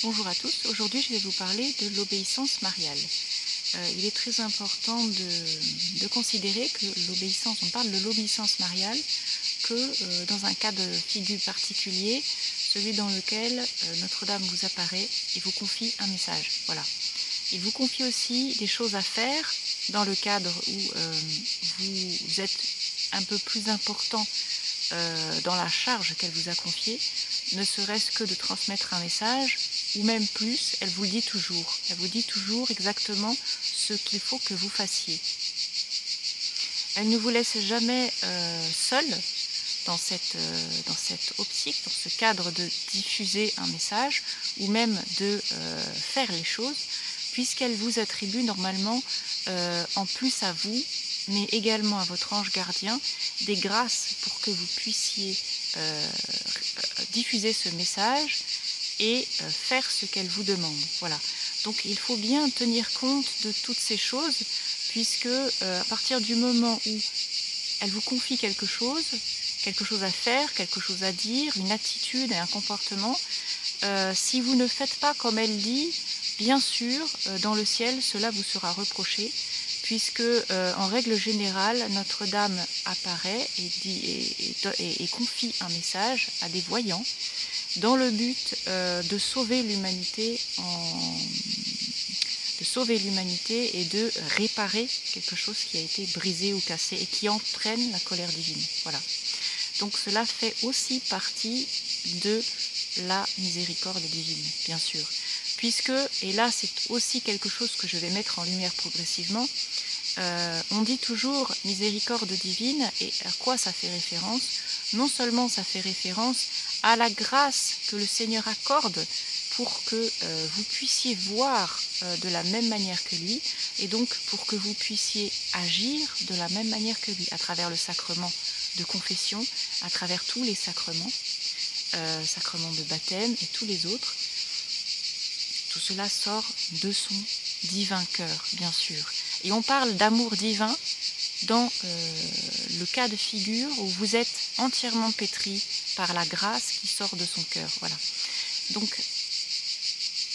Bonjour à tous, aujourd'hui je vais vous parler de l'obéissance mariale. Il est très important de considérer que l'obéissance, on parle de l'obéissance mariale que dans un cas de figure particulier, celui dans lequel Notre-Dame vous apparaît et vous confie un message. Voilà. Il vous confie aussi des choses à faire dans le cadre où vous êtes un peu plus important dans la charge qu'elle vous a confiée, ne serait-ce que de transmettre un message, ou même plus, elle vous le dit toujours. Elle vous dit toujours exactement ce qu'il faut que vous fassiez. Elle ne vous laisse jamais seul dans cette optique, dans ce cadre de diffuser un message, ou même de faire les choses, puisqu'elle vous attribue normalement, en plus à vous, mais également à votre ange gardien, des grâces pour que vous puissiez diffuser ce message et faire ce qu'elle vous demande. Voilà. Donc il faut bien tenir compte de toutes ces choses, puisque à partir du moment où elle vous confie quelque chose à faire, quelque chose à dire, une attitude et un comportement, si vous ne faites pas comme elle dit, bien sûr, dans le ciel, cela vous sera reproché, puisque en règle générale, Notre-Dame apparaît et confie un message à des voyants dans le but de sauver l'humanité et de réparer quelque chose qui a été brisé ou cassé et qui entraîne la colère divine. Voilà. Donc cela fait aussi partie de la miséricorde divine, bien sûr. Puisque, et là c'est aussi quelque chose que je vais mettre en lumière progressivement, on dit toujours miséricorde divine, et à quoi ça fait référence? Non seulement ça fait référence à la grâce que le Seigneur accorde pour que vous puissiez voir de la même manière que lui, et donc pour que vous puissiez agir de la même manière que lui, à travers le sacrement de confession, à travers tous les sacrements, sacrement de baptême et tous les autres. Tout cela sort de son divin cœur, bien sûr. Et on parle d'amour divin dans le cas de figure où vous êtes entièrement pétri par la grâce qui sort de son cœur. Voilà. Donc,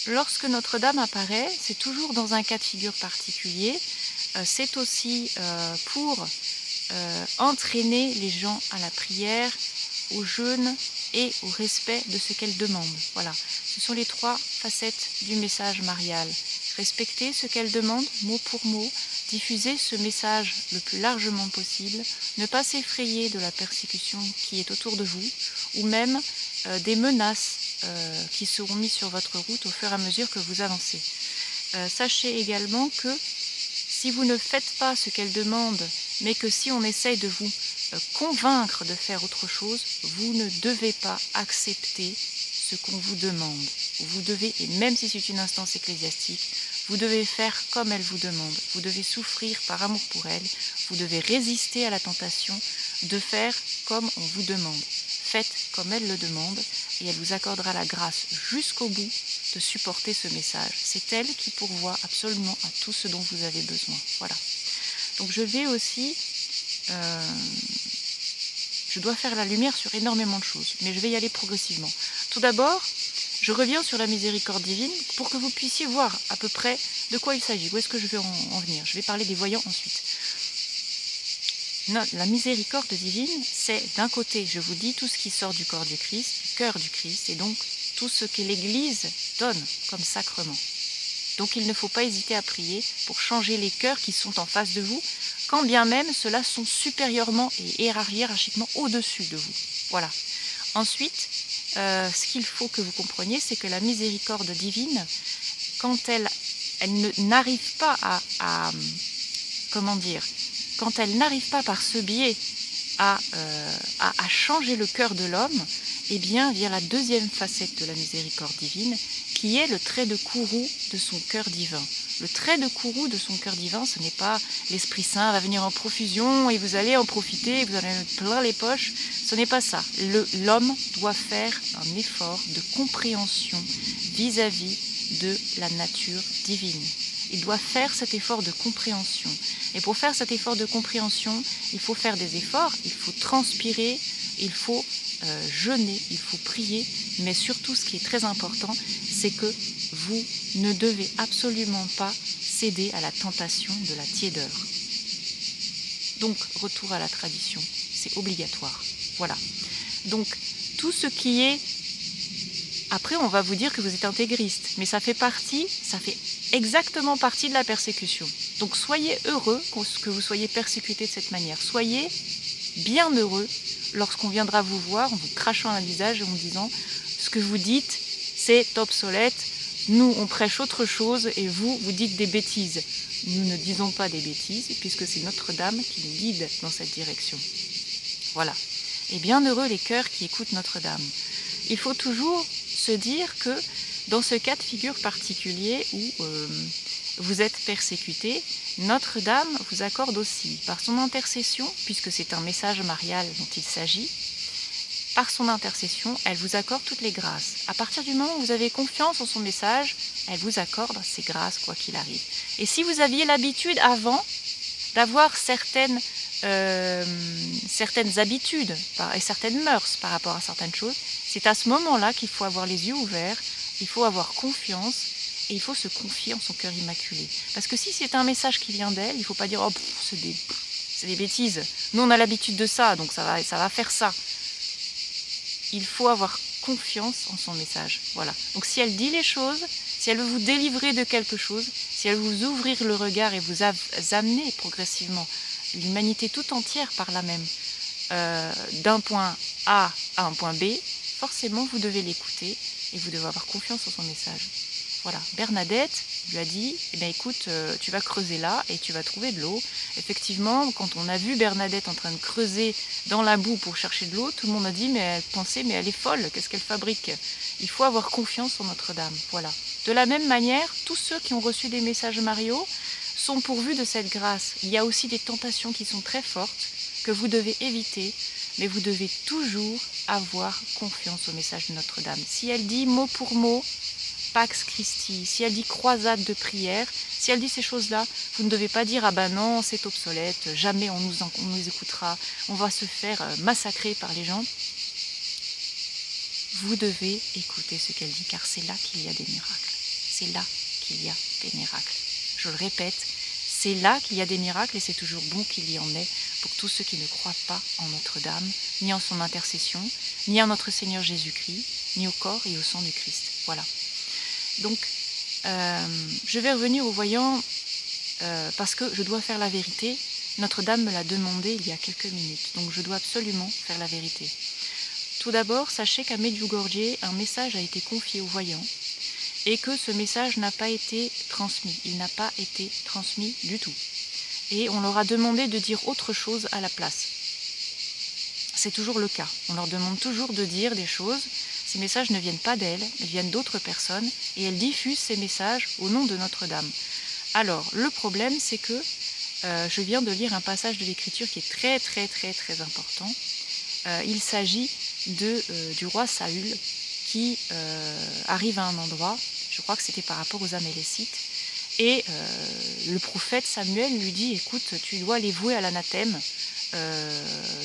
lorsque Notre-Dame apparaît, c'est toujours dans un cas de figure particulier. C'est aussi pour entraîner les gens à la prière, au jeûne et au respect de ce qu'elle demande. Voilà. Ce sont les trois facettes du message marial. Respecter ce qu'elle demande, mot pour mot, diffuser ce message le plus largement possible, ne pas s'effrayer de la persécution qui est autour de vous, ou même des menaces qui seront mises sur votre route au fur et à mesure que vous avancez. Sachez également que si vous ne faites pas ce qu'elle demande, mais que si on essaye de vous convaincre de faire autre chose, vous ne devez pas accepter ce qu'on vous demande. Vous devez, et même si c'est une instance ecclésiastique, vous devez faire comme elle vous demande. Vous devez souffrir par amour pour elle. Vous devez résister à la tentation de faire comme on vous demande. Faites comme elle le demande et elle vous accordera la grâce jusqu'au bout de supporter ce message. C'est elle qui pourvoit absolument à tout ce dont vous avez besoin. Voilà. Donc je vais aussi... je dois faire la lumière sur énormément de choses, mais je vais y aller progressivement. Tout d'abord, je reviens sur la miséricorde divine pour que vous puissiez voir à peu près de quoi il s'agit. Où est-ce que je vais en venir? Je vais parler des voyants ensuite. Non, la miséricorde divine, c'est d'un côté, je vous dis, tout ce qui sort du corps du Christ, du cœur du Christ, et donc tout ce que l'Église donne comme sacrement. Donc il ne faut pas hésiter à prier pour changer les cœurs qui sont en face de vous, quand bien même ceux-là sont supérieurement et hiérarchiquement au-dessus de vous. Voilà. Ensuite, ce qu'il faut que vous compreniez, c'est que la miséricorde divine, quand elle n'arrive pas comment dire, quand elle n'arrive pas par ce biais à changer le cœur de l'homme, eh bien vient la deuxième facette de la miséricorde divine, qui est le trait de courroux de son cœur divin. Le trait de courroux de son cœur divin, ce n'est pas l'Esprit Saint va venir en profusion et vous allez en profiter, vous allez en mettre plein les poches. Ce n'est pas ça. L'homme doit faire un effort de compréhension vis-à-vis de la nature divine. Il doit faire cet effort de compréhension. Et pour faire cet effort de compréhension, il faut faire des efforts, il faut transpirer, il faut jeûner, il faut prier, mais surtout ce qui est très important, c'est que vous ne devez absolument pas céder à la tentation de la tiédeur. Donc, retour à la tradition, c'est obligatoire. Voilà. Donc, tout ce qui est... Après, on va vous dire que vous êtes intégriste, mais ça fait exactement partie de la persécution. Donc, soyez heureux que vous soyez persécutés de cette manière. Soyez bien heureux lorsqu'on viendra vous voir en vous crachant un visage et en vous disant « ce que vous dites, c'est obsolète, nous, on prêche autre chose et vous dites des bêtises ». Nous ne disons pas des bêtises, puisque c'est Notre-Dame qui nous guide dans cette direction. Voilà. Et bien heureux les cœurs qui écoutent Notre-Dame. Il faut toujours se dire que dans ce cas de figure particulier où vous êtes persécuté, Notre-Dame vous accorde aussi, par son intercession, puisque c'est un message marial dont il s'agit, par son intercession, elle vous accorde toutes les grâces. À partir du moment où vous avez confiance en son message, elle vous accorde ces grâces quoi qu'il arrive. Et si vous aviez l'habitude avant d'avoir certaines habitudes et certaines mœurs par rapport à certaines choses, c'est à ce moment-là qu'il faut avoir les yeux ouverts, il faut avoir confiance et il faut se confier en son cœur immaculé. Parce que si c'est un message qui vient d'elle, il ne faut pas dire « oh, c'est des bêtises, nous on a l'habitude de ça, donc ça va faire ça ». Il faut avoir confiance en son message. Voilà. Donc si elle dit les choses, si elle veut vous délivrer de quelque chose, si elle veut vous ouvrir le regard et vous amener progressivement l'humanité tout entière par là même d'un point A à un point B, forcément vous devez l'écouter et vous devez avoir confiance en son message. Voilà. Bernadette lui a dit, eh bien, écoute, tu vas creuser là et tu vas trouver de l'eau. Effectivement, quand on a vu Bernadette en train de creuser dans la boue pour chercher de l'eau, tout le monde a dit, mais elle pensait, mais elle est folle, qu'est-ce qu'elle fabrique? Il faut avoir confiance en Notre-Dame. Voilà. De la même manière, tous ceux qui ont reçu des messages mariaux sont pourvus de cette grâce. Il y a aussi des tentations qui sont très fortes, que vous devez éviter, mais vous devez toujours avoir confiance au message de Notre-Dame. Si elle dit mot pour mot, Pax Christi, si elle dit croisade de prière, si elle dit ces choses-là, vous ne devez pas dire « ah ben non, c'est obsolète, jamais on nous écoutera, on va se faire massacrer par les gens ». Vous devez écouter ce qu'elle dit, car c'est là qu'il y a des miracles. C'est là qu'il y a des miracles. Je le répète, c'est là qu'il y a des miracles et c'est toujours bon qu'il y en ait pour tous ceux qui ne croient pas en Notre-Dame, ni en son intercession, ni en notre Seigneur Jésus-Christ, ni au corps et au sang du Christ. Voilà. Donc, je vais revenir au voyant parce que je dois faire la vérité. Notre-Dame me l'a demandé il y a quelques minutes, donc je dois absolument faire la vérité. Tout d'abord, sachez qu'à Medjugorje, un message a été confié aux voyants et que ce message n'a pas été transmis. Il n'a pas été transmis du tout. Et on leur a demandé de dire autre chose à la place. C'est toujours le cas. On leur demande toujours de dire des choses. Ces messages ne viennent pas d'elle, ils viennent d'autres personnes et elles diffusent ces messages au nom de Notre-Dame. Alors, le problème, c'est que je viens de lire un passage de l'Écriture qui est très très très très important. Il s'agit du roi Saül qui arrive à un endroit, je crois que c'était par rapport aux Amalécites, et le prophète Samuel lui dit « écoute, tu dois les vouer à l'anathème ».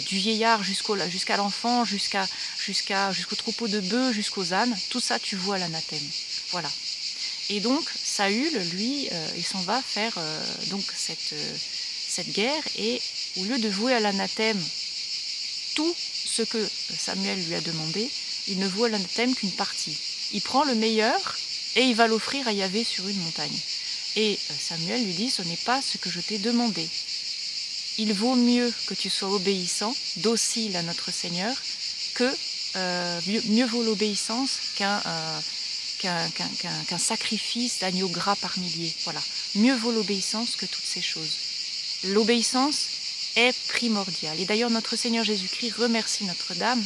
Du vieillard jusqu'à l'enfant, jusqu'au troupeau de bœufs, jusqu'aux ânes, tout ça tu vois l'anathème. Voilà. Et donc Saül, lui, il s'en va faire donc cette guerre et au lieu de vouer à l'anathème tout ce que Samuel lui a demandé, il ne voue à l'anathème qu'une partie. Il prend le meilleur et il va l'offrir à Yahvé sur une montagne. Et Samuel lui dit, ce n'est pas ce que je t'ai demandé. Il vaut mieux que tu sois obéissant, docile à notre Seigneur, que mieux vaut l'obéissance qu'un sacrifice d'agneau gras par milliers. Voilà. Mieux vaut l'obéissance que toutes ces choses. L'obéissance est primordiale. Et d'ailleurs, notre Seigneur Jésus-Christ remercie Notre-Dame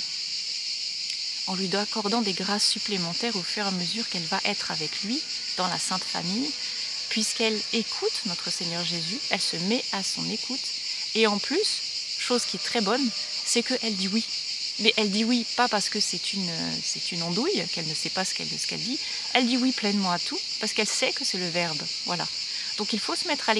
en lui accordant des grâces supplémentaires au fur et à mesure qu'elle va être avec lui dans la Sainte Famille, puisqu'elle écoute notre Seigneur Jésus, elle se met à son écoute. Et en plus, chose qui est très bonne, c'est qu'elle dit oui. Mais elle dit oui, pas parce que c'est une andouille, qu'elle ne sait pas ce qu'elle dit. Elle dit oui pleinement à tout, parce qu'elle sait que c'est le Verbe. Voilà. Donc il faut se mettre à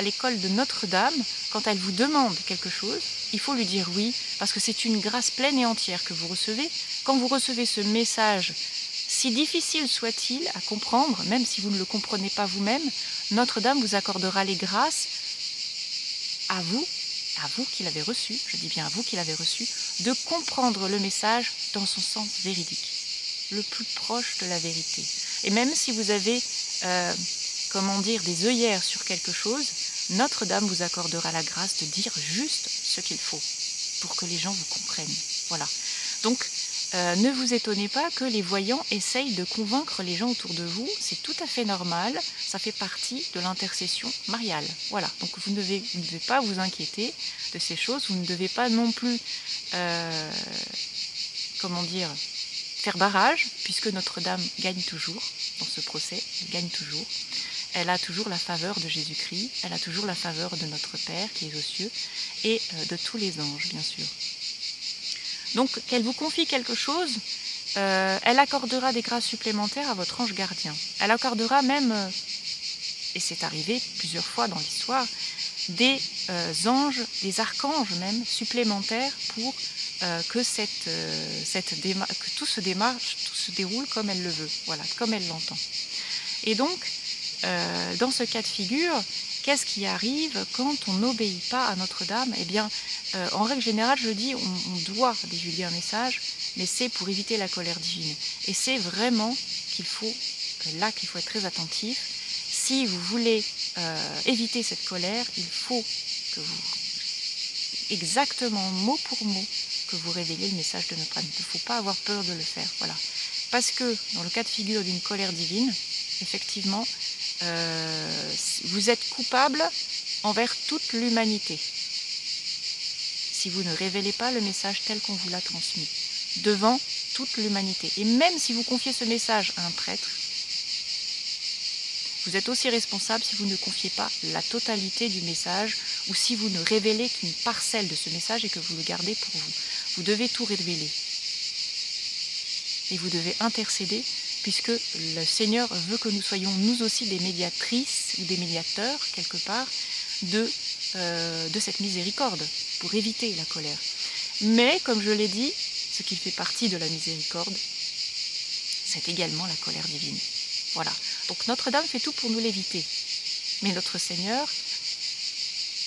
l'école de Notre-Dame. Quand elle vous demande quelque chose, il faut lui dire oui, parce que c'est une grâce pleine et entière que vous recevez. Quand vous recevez ce message, si difficile soit-il à comprendre, même si vous ne le comprenez pas vous-même, Notre-Dame vous accordera les grâces à vous qui l'avez reçu, je dis bien à vous qui l'avez reçu, de comprendre le message dans son sens véridique, le plus proche de la vérité. Et même si vous avez, comment dire, des œillères sur quelque chose, Notre-Dame vous accordera la grâce de dire juste ce qu'il faut pour que les gens vous comprennent. Voilà. Donc, ne vous étonnez pas que les voyants essayent de convaincre les gens autour de vous, c'est tout à fait normal, ça fait partie de l'intercession mariale. Voilà, donc vous ne devez pas vous inquiéter de ces choses, vous ne devez pas non plus, comment dire, faire barrage, puisque Notre-Dame gagne toujours dans ce procès, elle gagne toujours. Elle a toujours la faveur de Jésus-Christ, elle a toujours la faveur de notre Père qui est aux cieux, et de tous les anges, bien sûr. Donc, qu'elle vous confie quelque chose, elle accordera des grâces supplémentaires à votre ange gardien. Elle accordera même, et c'est arrivé plusieurs fois dans l'histoire, des anges, des archanges même, supplémentaires pour que tout se déroule comme elle le veut, voilà, comme elle l'entend. Et donc, dans ce cas de figure, qu'est-ce qui arrive quand on n'obéit pas à Notre-Dame? Eh bien, en règle générale, je dis, on doit divulguer un message, mais c'est pour éviter la colère divine. Et c'est vraiment qu'il faut être très attentif. Si vous voulez éviter cette colère, il faut que vous, exactement mot pour mot, que vous révéliez le message de Notre-Dame. Il ne faut pas avoir peur de le faire. Voilà. Parce que, dans le cas de figure d'une colère divine, effectivement, vous êtes coupable envers toute l'humanité si vous ne révélez pas le message tel qu'on vous l'a transmis devant toute l'humanité. Et même si vous confiez ce message à un prêtre, vous êtes aussi responsable si vous ne confiez pas la totalité du message ou si vous ne révélez qu'une parcelle de ce message et que vous le gardez pour vous. Vous devez tout révéler. Et vous devez intercéder, puisque le Seigneur veut que nous soyons nous aussi des médiatrices ou des médiateurs, quelque part, de cette miséricorde, pour éviter la colère. Mais, comme je l'ai dit, ce qui fait partie de la miséricorde, c'est également la colère divine. Voilà. Donc Notre-Dame fait tout pour nous l'éviter. Mais notre Seigneur,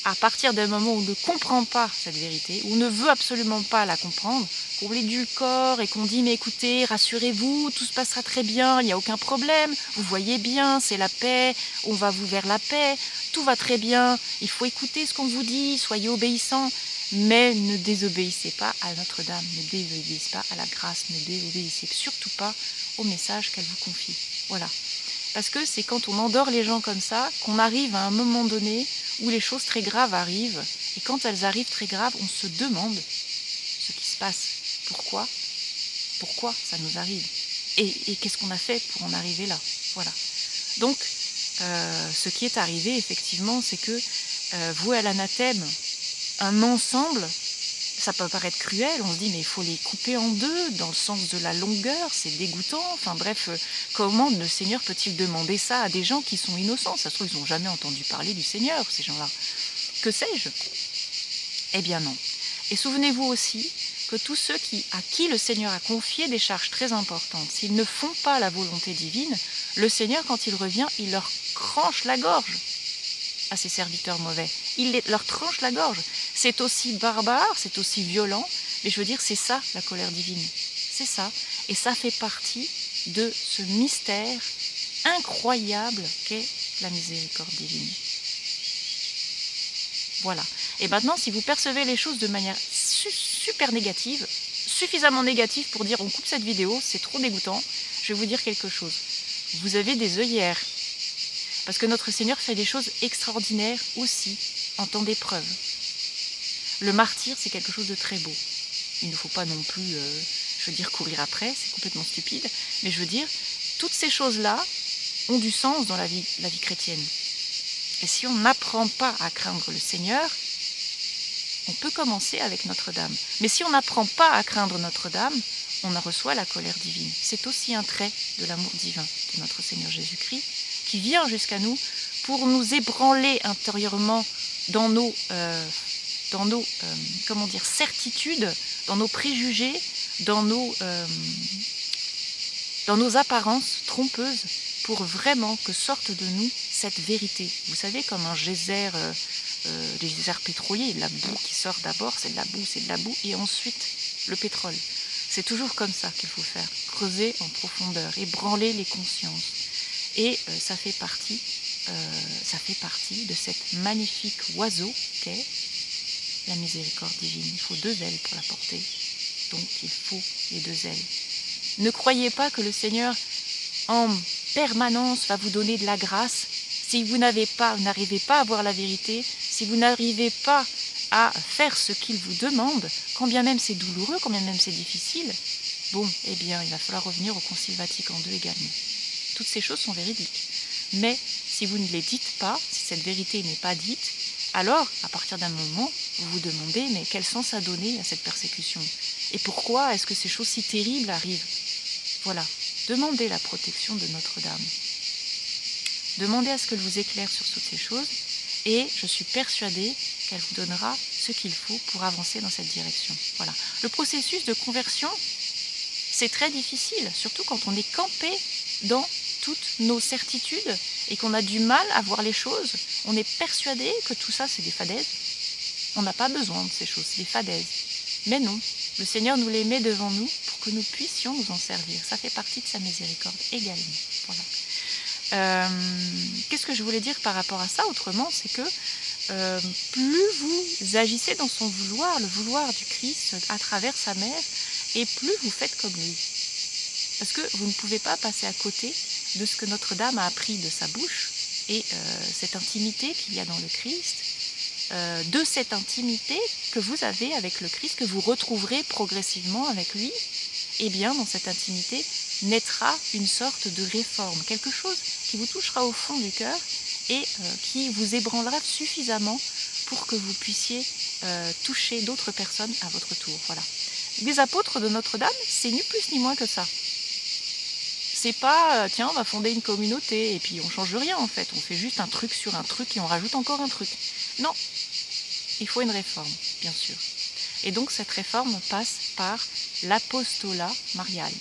à partir d'un moment où on ne comprend pas cette vérité, où on ne veut absolument pas la comprendre, qu'on l'édulcore et qu'on dit « mais écoutez, rassurez-vous, tout se passera très bien, il n'y a aucun problème, vous voyez bien, c'est la paix, on va vous vers la paix, tout va très bien, il faut écouter ce qu'on vous dit, soyez obéissants, mais ne désobéissez pas à Notre-Dame, ne désobéissez pas à la grâce, ne désobéissez surtout pas au message qu'elle vous confie. » Voilà. Parce que c'est quand on endort les gens comme ça qu'on arrive à un moment donné où les choses très graves arrivent. Et quand elles arrivent très graves, on se demande ce qui se passe. Pourquoi ça nous arrive? Et qu'est-ce qu'on a fait pour en arriver là? Voilà. Donc, ce qui est arrivé, effectivement, c'est que vouer à l'anathème un ensemble, ça peut paraître cruel, on se dit mais il faut les couper en deux, dans le sens de la longueur, c'est dégoûtant, enfin bref, comment le Seigneur peut-il demander ça à des gens qui sont innocents? Ça se trouve, ils n'ont jamais entendu parler du Seigneur, ces gens-là. Que sais-je? Eh bien non. Et souvenez-vous aussi que tous ceux à qui le Seigneur a confié des charges très importantes, s'ils ne font pas la volonté divine, le Seigneur, quand il revient, il leur tranche la gorge à ses serviteurs mauvais. Il leur tranche la gorge. C'est aussi barbare, c'est aussi violent, mais je veux dire, c'est ça la colère divine. C'est ça. Et ça fait partie de ce mystère incroyable qu'est la miséricorde divine. Voilà. Et maintenant, si vous percevez les choses de manière super négative, suffisamment négative pour dire on coupe cette vidéo, c'est trop dégoûtant, je vais vous dire quelque chose. Vous avez des œillères. Parce que notre Seigneur fait des choses extraordinaires aussi en temps d'épreuve. Le martyre, c'est quelque chose de très beau. Il ne faut pas non plus, je veux dire, courir après, c'est complètement stupide. Mais je veux dire, toutes ces choses-là ont du sens dans la vie chrétienne. Et si on n'apprend pas à craindre le Seigneur, on peut commencer avec Notre-Dame. Mais si on n'apprend pas à craindre Notre-Dame, on en reçoit la colère divine. C'est aussi un trait de l'amour divin de notre Seigneur Jésus-Christ, qui vient jusqu'à nous pour nous ébranler intérieurement dans nos comment dire, certitudes, dans nos préjugés, dans nos apparences trompeuses, pour vraiment que sorte de nous cette vérité. Vous savez, comme un geyser, des geysers pétroliers, la boue qui sort d'abord, c'est de la boue, et ensuite le pétrole. C'est toujours comme ça qu'il faut faire, creuser en profondeur, ébranler les consciences. Et ça fait partie de cette magnifique oiseau qu'est la miséricorde divine. Il faut 2 ailes pour la porter, donc il faut les 2 ailes. Ne croyez pas que le Seigneur, en permanence, va vous donner de la grâce si vous n'arrivez pas à voir la vérité, si vous n'arrivez pas à faire ce qu'il vous demande, quand bien même c'est douloureux, quand bien même c'est difficile. Bon, eh bien, il va falloir revenir au Concile Vatican II également. Toutes ces choses sont véridiques. Mais si vous ne les dites pas, si cette vérité n'est pas dite, alors, à partir d'un moment, vous vous demandez, mais quel sens a donné à cette persécution? Et pourquoi est-ce que ces choses si terribles arrivent? Voilà, demandez la protection de Notre-Dame. Demandez à ce qu'elle vous éclaire sur toutes ces choses, et je suis persuadée qu'elle vous donnera ce qu'il faut pour avancer dans cette direction. Voilà. Le processus de conversion, c'est très difficile, surtout quand on est campé dans toutes nos certitudes et qu'on a du mal à voir les choses. On est persuadé que tout ça, c'est des fadaises. On n'a pas besoin de ces choses, c'est des fadaises. Mais non, le Seigneur nous les met devant nous pour que nous puissions nous en servir. Ça fait partie de sa miséricorde également. Voilà. Qu'est-ce que je voulais dire par rapport à ça? Autrement, c'est que plus vous agissez dans son vouloir, le vouloir du Christ à travers sa mère, et plus vous faites comme lui. Parce que vous ne pouvez pas passer à côté de ce que Notre-Dame a appris de sa bouche, et cette intimité qu'il y a dans le Christ, de cette intimité que vous avez avec le Christ, que vous retrouverez progressivement avec lui, et bien dans cette intimité naîtra une sorte de réforme, quelque chose qui vous touchera au fond du cœur et qui vous ébranlera suffisamment pour que vous puissiez toucher d'autres personnes à votre tour. Voilà. Les apôtres de Notre-Dame, c'est ni plus ni moins que ça. C'est pas, tiens, on va fonder une communauté et puis on change rien en fait. On fait juste un truc sur un truc et on rajoute encore un truc. Non, il faut une réforme, bien sûr. Et donc cette réforme passe par l'apostolat marial.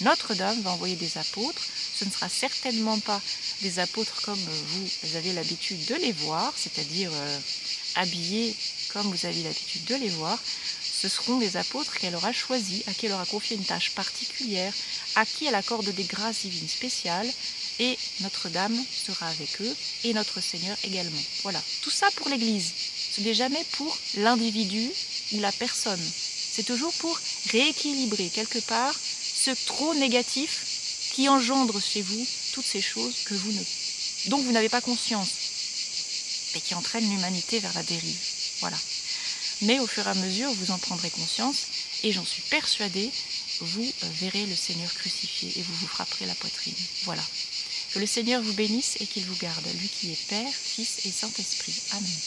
Notre-Dame va envoyer des apôtres. Ce ne sera certainement pas des apôtres comme vous avez l'habitude de les voir, c'est-à-dire habillés comme vous avez l'habitude de les voir. Ce seront des apôtres qu'elle aura choisis, à qui elle aura confié une tâche particulière, à qui elle accorde des grâces divines spéciales, et Notre-Dame sera avec eux, et notre Seigneur également. Voilà, tout ça pour l'Église. Ce n'est jamais pour l'individu ou la personne. C'est toujours pour rééquilibrer quelque part ce trop négatif qui engendre chez vous toutes ces choses dont vous n'avez pas conscience, et qui entraînent l'humanité vers la dérive. Voilà. Mais au fur et à mesure, vous en prendrez conscience, et j'en suis persuadée, vous verrez le Seigneur crucifié et vous vous frapperez la poitrine. Voilà. Que le Seigneur vous bénisse et qu'il vous garde, lui qui est Père, Fils et Saint-Esprit. Amen.